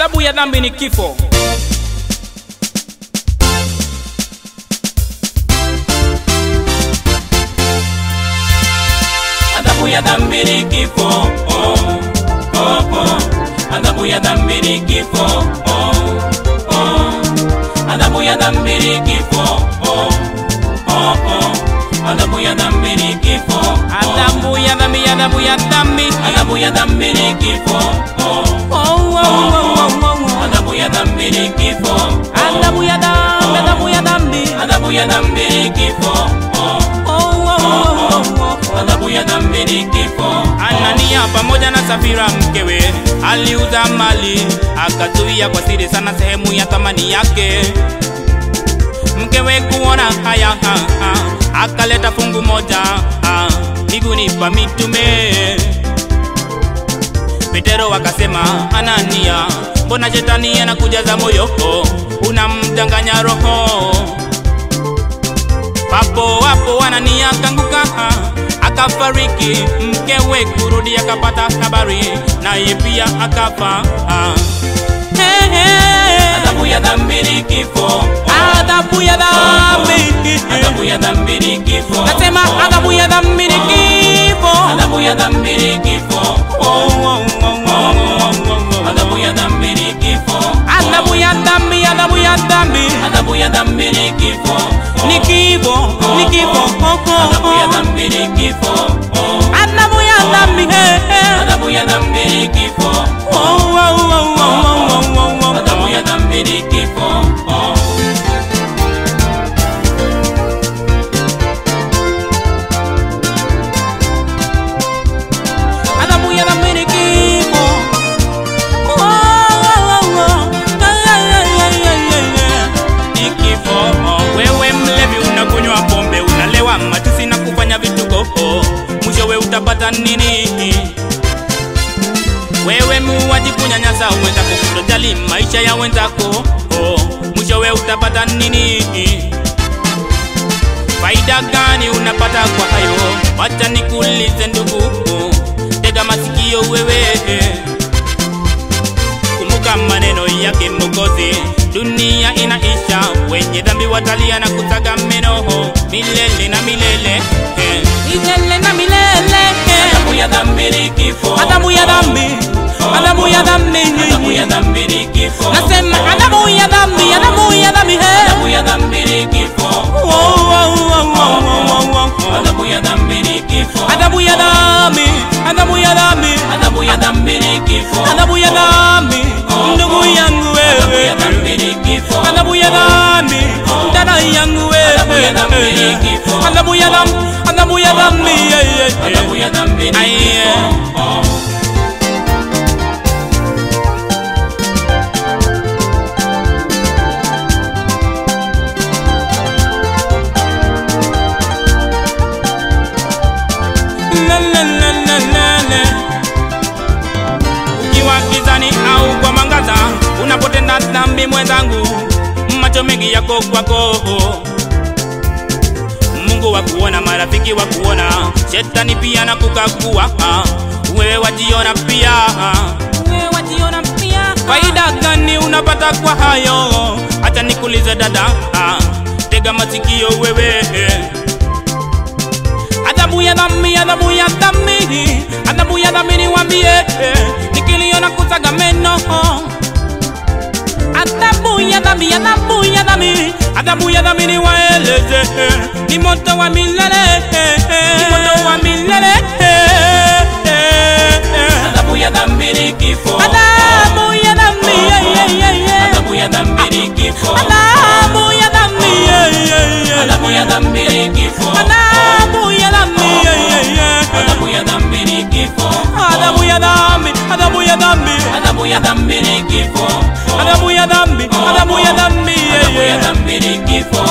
Adhabu ya dhambi ni kifo. Adhabu ya dhambi ni kifo. Adhabu ya dhambi ni kifo. Adhabu ya dhambi ni kifo. Adhabu ya dhambi ni kifo. Adhabu ya dhambi, adhabu ya dhambi, adhabu ya dhambi ni kifo. Adhabu ya dhambi ni kifo. Adhabu ya dhambi, adhabu ya dhambi, adhabu ya dhambi ni kifo. Adhabu ya dhambi ni kifo. Anania pamoja na Safira mkewe aliuza mali, akazuia kwa siri sana sehemu ya thamani yake. Mkewe kuona haya akaleta fungu moja miguuni pa mitume. Petero akasema, Anania, mbona shetani anakujaza moyo, unamdanganya roho? Papo hapo Anania kanguka akafariki. Mkewe kurudi akapata habari, naye pia akafa. Adhabu ya dhambi ni kifo. Adhabu ya dhambi, adhabu ya dhambi ni kifo. nasema adhabu ya dhambi ni kifo. Adhabu ya dhambi ni kifo. Adhabu ya dhambi ni kifo. Adhabu ya dhambi, adhabu ya dhambi, adhabu ya dhambi ni kifo. ni kifo, ni kifo. Adhabu ya dhambi ni kifo. Adhabu ya dhambi, adhabu ya dhambi ni kifo. Adhabu ya dhambi ni kifo. Adhabu ya dhambi ni kifo. Ni kifo. Wewe mlevi unakunywa pombe, unalewa matusi na kufanya vituko, mwishowe utapata nini? Wewe muuaji kunyanyasa wenzako, kutojali maisha ya wenzako, mwishowe utapata nini? Faida gani unapata kwa hayo? Wacha nikuulize ndugu, tega masikio wewe. Kumbuka maneno yake Mwokozi, dunia inaisha, wenye dhambi watalia na kutaga meno milele na milele. Milele na milele. Adhabu ya dhambi ni kifo. Adhabu ya dhambi, adhabu ya dhambi, adhabu ya dhambi ni kifo. nasema adhabu ya dhambi, adhabu ya dhambi, adhabu ya dhambi ni kifo. Adhabu ya dhambi ni kifo. adhabu ya dhambi, adhabu ya dhambi, adhabu ya dhambi ni kifo. adhabu ya dhambi, ndugu yangu wewe. Adhabu ya dhambi ni kifo. Adhabu ya dhambi, dada yangu wewe. Adhabu ya dhambi ni kifo. Adhabu ya dhambi, adhabu ya dhambi, adhabu ya dhambi ni kifo. Ukiwa gizani au kwa mwangaza, unapotenda dhambi mwenzangu, macho mengi yako kwako. Mungu wa kuona, marafiki wa kuona, shetani pia na kukagua. Wewe wajiona pia, wewe wajiona pia. Faida gani unapata kwa hayo? Acha nikuulize dada, tega masikio wewe. Adhabu ya dhambi, adhabu ya dhambi, adhabu ya dhambi niwaambie, nikiliona kusaga meno. Adhabu ya dhambi, adhabu ya dhambi, adhabu ya dhambi niwaeleze, ni moto wa milele, ni moto wa milele. Adhabu ya dhambi ni kifo. Adhabu ya dhambi, adhabu ya dhambi ni kifo. adhabu ya dhambi, adhabu ya dhambi ni kifo. adhabu ya dhambi, adhabu ya dhambi ni kifo. adhabu ya dhambi, adhabu ya dhambi, adhabu ya dhambi ni kifo. adhabu ya dhambi, adhabu ya dhambi, adhabu ya dhambi ni kifo.